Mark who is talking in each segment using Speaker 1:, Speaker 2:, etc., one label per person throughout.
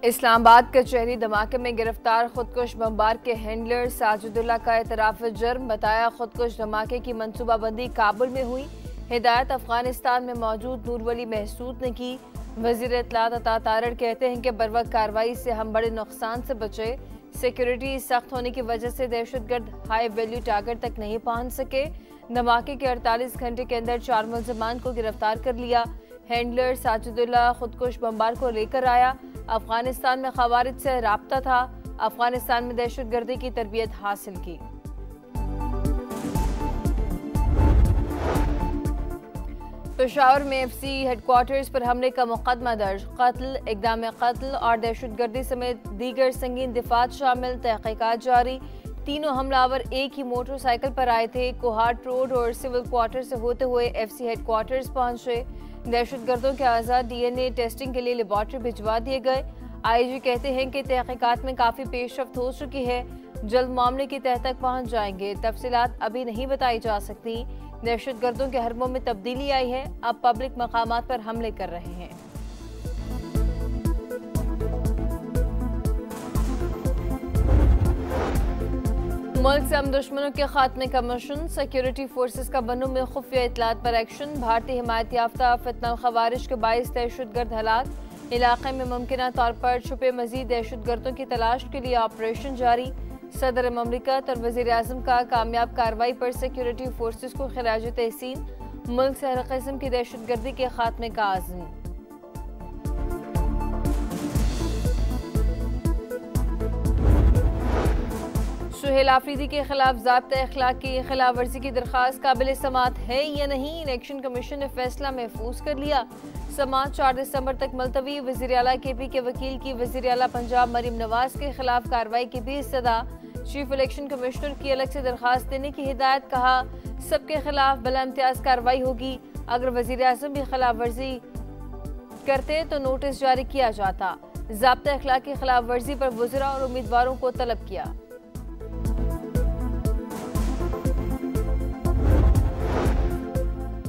Speaker 1: इस्लामाबाद कचहरी धमाके में गिरफ्तार खुदकुश बमबार के हैंडलर साजिदुल्लाह का एतराफ़ जुर्म, बताया खुदकुश धमाके की मंसूबाबंदी काबुल में हुई। हिदायत अफगानिस्तान में मौजूद नूर वली महसूद ने की। वज़ीर इत्तलात अता तारड़ कहते हैं कि बरवक्त कार्रवाई से हम बड़े नुकसान से बचे। सिक्योरिटी सख्त होने की वजह से दहशतगर्द हाई वैल्यू टारगेट तक नहीं पहुंच सके। धमाके के 48 घंटे के अंदर 4 मुलजमान को गिरफ्तार कर लिया। हैंडलर साजिदुल्लाह खुदकुश बमबार को लेकर आया। अफगानिस्तान में खवारिज से राब्ता था। अफगानिस्तान में दहशतगर्दी की तरबियत हासिल की। पेशावर में एफसी हेडक्वार्टर्स पर हमले का मुकदमा दर्ज। कत्ल, इक़दाम कत्ल और दहशतगर्दी समेत दीगर संगीन दिफात शामिल, तहकीकात जारी। तीनों हमलावर एक ही मोटरसाइकिल पर आए थे। कोहाट रोड और सिविल क्वार्टर से होते हुए एफसी हेडक्वार्टर्स पहुंचे। दहशतगर्दों के आज़ाद डीएनए टेस्टिंग के लिए लेबॉर्ट्री भिजवा दिए गए। आईजी कहते हैं कि तहकीकात में काफ़ी पेशरफ्त हो चुकी है, जल्द मामले की तह तक पहुंच जाएंगे। तफसीलात अभी नहीं बताई जा सकती। दहशतगर्दों के हरबों में तब्दीली आई है, अब पब्लिक मकामात पर हमले कर रहे हैं। मुल्क से हम दुश्मनों के खात्मे का मिशन। सिक्योरिटी फोर्सेस का बनू में खुफिया इतलात पर एक्शन। भारतीय हिमायत याफ्ता फितना खवारिश के बाइस दहशतगर्द हलाक। इलाके में मुमकिन तौर पर छुपे मजीद दहशतगर्दों की तलाश के लिए ऑपरेशन जारी। सदर ममलिकत और वज़ीर आज़म का कामयाब कार्रवाई पर सिक्योरिटी फोर्सेस को खिराज तहसीन। मुल्क से हर किस्म की दहशतगर्दी के खात्मे का आज़म। सुहेल आफरीदी के खिलाफ ज़ाब्ता अखलाक की खिलाफ वर्जी की दरख्वास्त काबिल समात है या नहीं, इलेक्शन कमीशन ने फैसला महफूज कर लिया। समात 4 दिसंबर तक मुलतवी। वज़ीर आला केपी के वकील की वज़ीर आला पंजाब मरीम नवाज के खिलाफ कार्रवाई की भी इस्तदा। चीफ इलेक्शन कमिश्नर की अलग से दरख्वास्त देने की हिदायत। कहा सबके खिलाफ बला इम्तियाज कार्रवाई होगी। अगर वज़ीर आज़म भी खिलाफ वर्जी करते तो नोटिस जारी किया जाता। ज़ाब्ता अखलाक की खिलाफ वर्जी पर वज़रा और उम्मीदवारों को तलब किया।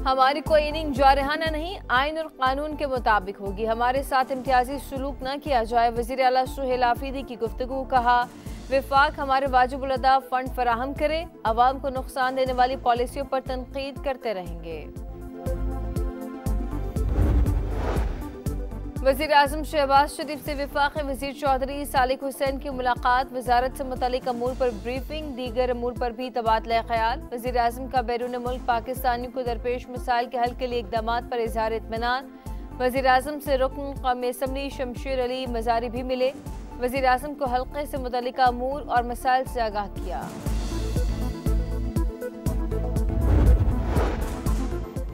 Speaker 1: हमारी कोई इनिंग जारहाना नहीं, आइन और कानून के मुताबिक होगी। हमारे साथ इम्तियाजी सलूक न किया जाए। वज़ीर आला सुहेल आफरीदी की गुफ्तगू। कहा विफाक हमारे वाजिबुल अदा फंड फराहम करे, अवाम को नुकसान देने वाली पॉलिसियों पर तनकीद करते रहेंगे। वज़ीर आज़म शहबाज शरीफ से वफाकी वज़ीर चौधरी सालिक हुसैन की मुलाकात। वजारत से मुतल्लिक अमूर पर ब्रीफिंग, दीगर अमूर पर भी तबादला ख्याल। वज़ीर आज़म का बैरून मुल्क पाकिस्तानियों को दरपेश मसाइल के हल के लिए इक़दामात पर इज़हार इत्मीनान। वज़ीर आज़म से रुकन क़ौमी असम्बली शमशेर अली मज़ारी भी मिले। वज़ीर आज़म को हल्के से मुतल्लिक अमूर और मसाइल से आगाह किया।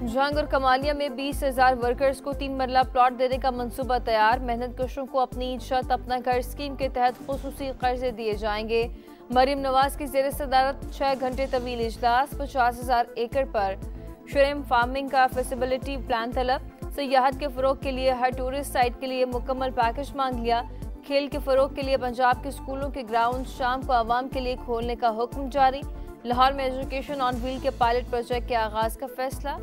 Speaker 1: जंग और कमालिया में 20,000 वर्कर्स को 3 मरला प्लॉट देने का मंसूबा तैयार। मेहनत कशों को अपनी छत अपना घर स्कीम के तहत खुसूसी कर्जे दिए जाएंगे। मरीम नवाज की ज़ेर सदारत 6 घंटे तवील इजलास। 50,000 एकड़ पर श्रिम्प फार्मिंग का फिजिबिलिटी प्लान तलब। सियाहत के फ़रोग के लिए हर टूरिस्ट साइट के लिए मुकम्मल पैकेज मांग लिया। खेल के फ़रोग के लिए पंजाब के स्कूलों के ग्राउंड शाम को आवाम के लिए खोलने का हुक्म जारी। लाहौर में एजुकेशन ऑन व्हील के पायलट प्रोजेक्ट के आगाज का फैसला।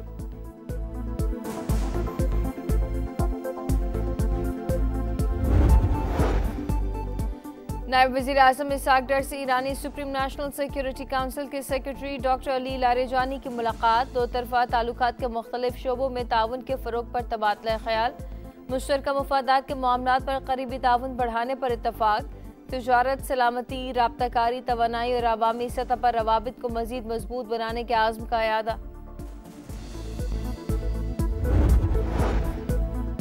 Speaker 1: नायब वज़ीर आज़म इसाक डर से ईरानी सुप्रीम नेशनल सिक्योरिटी काउंसिल के सेक्रेटरी डॉक्टर अली लारेजानी की मुलाकात। दो तरफा ताल्लुकात के मुख्तलिफ शोबों में ताउन के फ़रोग पर तबादला ख्याल। मुश्तरका मफादात के मामलात पर करीबी ताउन बढ़ाने पर इत्तफाक। तिजारत, सलामती, राब्ताकारी, तवानाई और अवामी सतह पर रवाबित को मज़ीद मजबूत बनाने के आज़म का यादा।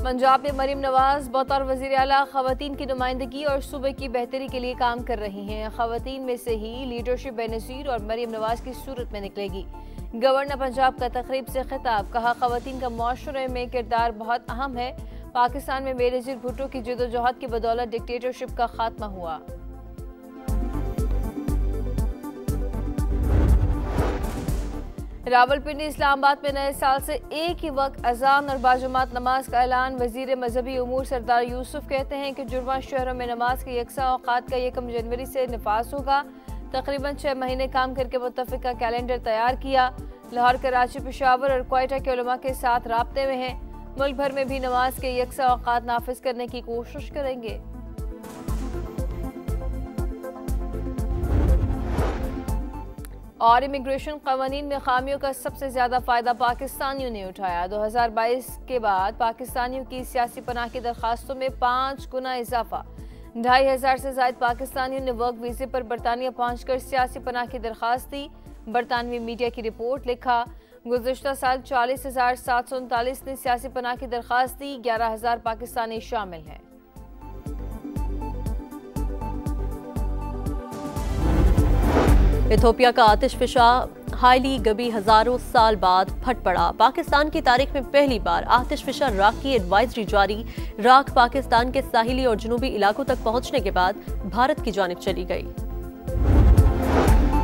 Speaker 1: पंजाब में मरीम नवाज बतौर वज़ीर आला ख़वातीन की नुमाइंदगी और सूबे की बेहतरी के लिए काम कर रही हैं। ख़वातीन में से ही लीडरशिप बेनज़ीर और मरीम नवाज की सूरत में निकलेगी। गवर्नर पंजाब का तकरीब से खिताब। कहा ख़वातीन का माशरे में किरदार बहुत अहम है। पाकिस्तान में बेनज़ीर भुट्टो की जदोजहद की बदौलत डिक्टेटरशिप का खात्मा हुआ। रावलपिंडी इस्लामाबाद में नए साल से एक ही वक्त अजान और बाजमात नमाज का ऐलान। वजीर मजहबी उमूर सरदार यूसुफ कहते हैं कि जुर्मा शहरों में नमाज के यकसा औकात का 1 जनवरी से निफास होगा। तकरीबन 6 महीने काम करके मुत्तफ़िका कैलेंडर तैयार किया। लाहौर, कराची, पेशावर और क्वेटा के उलमा के साथ राब्ते में हैं। मुल्क भर में भी नमाज के यकसा औकात नाफिज करने की कोशिश करेंगे। और इमिग्रेशन कवानीन में खामियों का सबसे ज्यादा फायदा पाकिस्तानियों ने उठाया। 2022 के बाद पाकिस्तानियों की सियासी पनाह की दरखास्तों में 5 गुना इजाफा। 2500 से ज्यादा पाकिस्तानियों ने वर्क वीजे पर बरतानिया पहुंचकर सियासी पनाह की दरखास्त दी। बरतानवी मीडिया की रिपोर्ट लिखा, गुज़िश्ता साल 40,739 ने सियासी पनाह की दरखास्त दी। 11,000 पाकिस्तानी शामिल हैं।
Speaker 2: इथोपिया का आतिशफिशा हाइली गबी हजारों साल बाद फट पड़ा। पाकिस्तान की तारीख में पहली बार आतिशफिशा राख की एडवाइजरी जारी। राख पाकिस्तान के साहिली और जुनूबी इलाकों तक पहुंचने के बाद भारत की जानिब चली गई।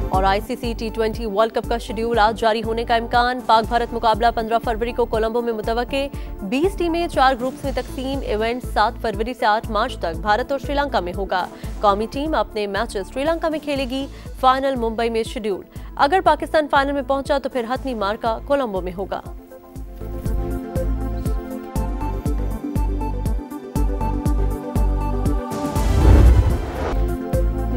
Speaker 2: और आईसीसी T20 वर्ल्ड कप का शेड्यूल आज जारी होने का इम्कान। पाक भारत मुकाबला 15 फरवरी को कोलंबो में मुतवक्के। 20 टीमें 4 ग्रुप्स में तकसीम। इवेंट 7 फरवरी से 8 मार्च तक भारत और श्रीलंका में होगा। कौमी टीम अपने मैचेस श्रीलंका में खेलेगी। फाइनल मुंबई में शेड्यूल। अगर पाकिस्तान फाइनल में पहुंचा तो फिर हतमी मार्का कोलंबो में होगा।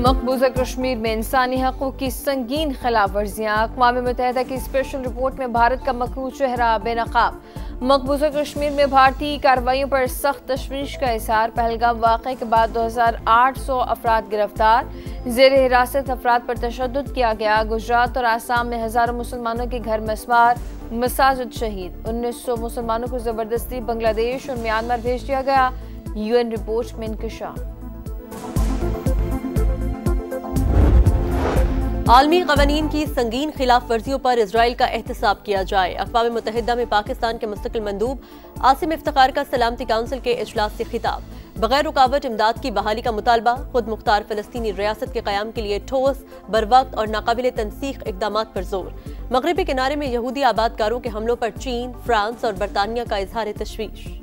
Speaker 1: मकबूजा कश्मीर में इंसानी हकूक़ की संगीन खिलाफ वर्जियाँ। अक़वाम मुत्तहिदा की स्पेशल रिपोर्ट में भारत का मकरू चेहरा बेनकाब। मकबूजा कश्मीर में भारतीय कार्रवाइयों पर सख्त तशवीश का इज़हार। पहलगाम वाक़े के बाद 2800 अफराद गिरफ्तार। ज़ेर हिरासत अफराद पर तशद्दुद किया गया। गुजरात और आसाम में हज़ारों मुसलमानों के घर मस्मार, मसाजिद शहीद। 1900 मुसलमानों को ज़बरदस्ती बांग्लादेश और म्यांमार भेज दिया गया। UN रिपोर्ट में इंकशाफ।
Speaker 2: आलमी कवानीन की संगीन खिलाफ वर्जियों पर इजराइल का एहतसाब किया जाए। अक़वाम मुत्तहिदा में पाकिस्तान के मुस्तकिल मंदूब आसिम इफ्तिखार का सलामती काउंसिल के इजलास से खिताब। बगैर रुकावट इमदाद की बहाली का मुतालबा। खुद मुख्तार फलस्तीनी रियासत के क़याम के लिए ठोस, बरवक्त और नाकाबिल तनसीख इक़दामात पर जोर। मगरबी किनारे में यहूदी आबादकारों के हमलों पर चीन, फ्रांस और बरतानिया का इजहार तशवीश।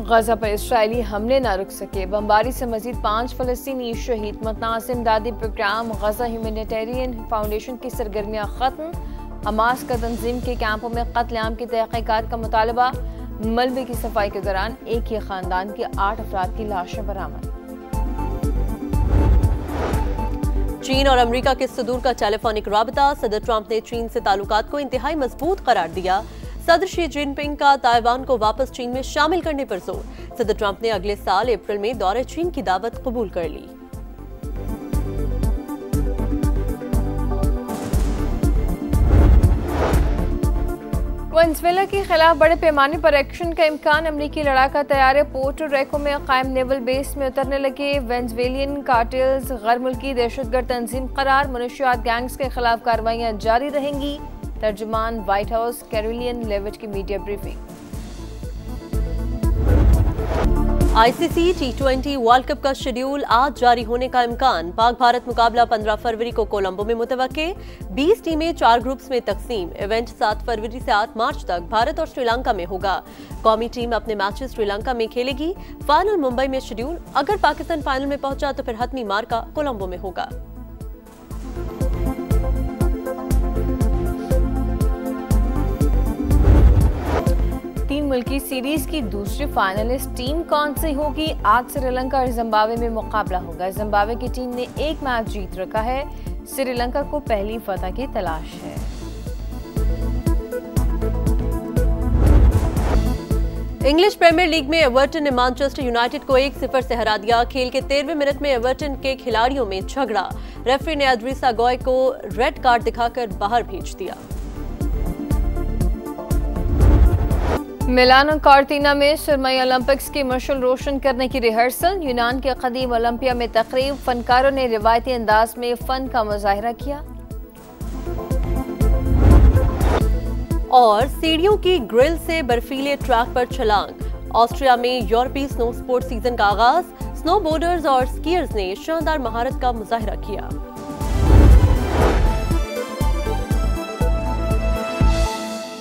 Speaker 1: गजा पर इसराइली हमले न रुक सके। बमबारी से मजीद 5 फलस्तीनी शहीद। मुतनाज़ इमदादी प्रोग्राम। गजा ह्यूमैनिटेरियन फाउंडेशन की सरगर्मियाँ खत्म। हमास का तंजीम के कैंपों में कत्लेआम की तहक़ीक़ात का मुतालबा। मलबे की सफाई के दौरान एक ही खानदान के 8 अफराद की लाशें बरामद।
Speaker 2: चीन और अमेरिका के सदूर का टेलीफोनिक राबता। सदर ट्रंप ने चीन से ताल्लुकात को इंतहाई मजबूत करार दिया। सदर शी जिनपिंग का ताइवान को वापस चीन में शामिल करने पर जोर। सदर ट्रंप ने अगले साल अप्रैल में दौरे चीन की दावत कबूल कर ली।
Speaker 1: वेनेजुएला के खिलाफ बड़े पैमाने पर एक्शन का इम्कान। अमरीकी लड़ाका तैयारे पोर्टो रिको में कायम नेवल बेस में उतरने लगे। वेनेजुएलियन कार्टेल्स गैर मुल्की दहशतगर्द तंजीम करार। मुनशियात गैंग्स के खिलाफ कार्रवाइयां जारी रहेंगी। तर्जुमान व्हाइट हाउस कैरोलिन लेविट की media briefing.
Speaker 2: ICC T20 world cup का शेड्यूल आज जारी होने का इम्कान। पाक भारत मुकाबला 15 फरवरी को कोलंबो में मुतवक्के। 20 टीमें 4 ग्रुप्स में तकसीम। इवेंट 7 फरवरी से 8 मार्च तक भारत और श्रीलंका में होगा। कौमी टीम अपने मैचेस श्रीलंका में खेलेगी। फाइनल मुंबई में शेड्यूल। अगर पाकिस्तान फाइनल में पहुंचा तो फिर हतमी मार्का कोलंबो में होगा।
Speaker 1: तीन मुल्की सीरीज की दूसरी फाइनलिस्ट टीम कौन सी होगी? आज श्रीलंका और जिम्बाब्वे में मुकाबला होगा। जिम्बाब्वे की टीम ने एक मैच जीत रखा है। श्रीलंका को पहली फतह की तलाश है।
Speaker 2: इंग्लिश प्रीमियर लीग में एवर्टन ने मैनचेस्टर यूनाइटेड को 1-0 से हरा दिया। खेल के 13वें मिनट में एवर्टन के खिलाड़ियों में झगड़ा। रेफरी ने अद्रिसा गॉय को रेड कार्ड दिखाकर बाहर भेज दिया।
Speaker 1: मिलान और कॉर्टिना में सुरमई ओलंपिक्स की मशाल रोशन करने की रिहर्सल। यूनान के कदीम ओलंपिया में तकरीब। फनकारों ने रिवायती अंदाज में फन का मुजाहिरा किया।
Speaker 2: और सीढ़ियों की ग्रिल से बर्फीले ट्रैक पर छलांग। ऑस्ट्रिया में यूरोपीय स्नो स्पोर्ट्स सीजन का आगाज। स्नो बोर्डर्स और स्कीयर्स ने शानदार महारत का मुजाहिरा किया।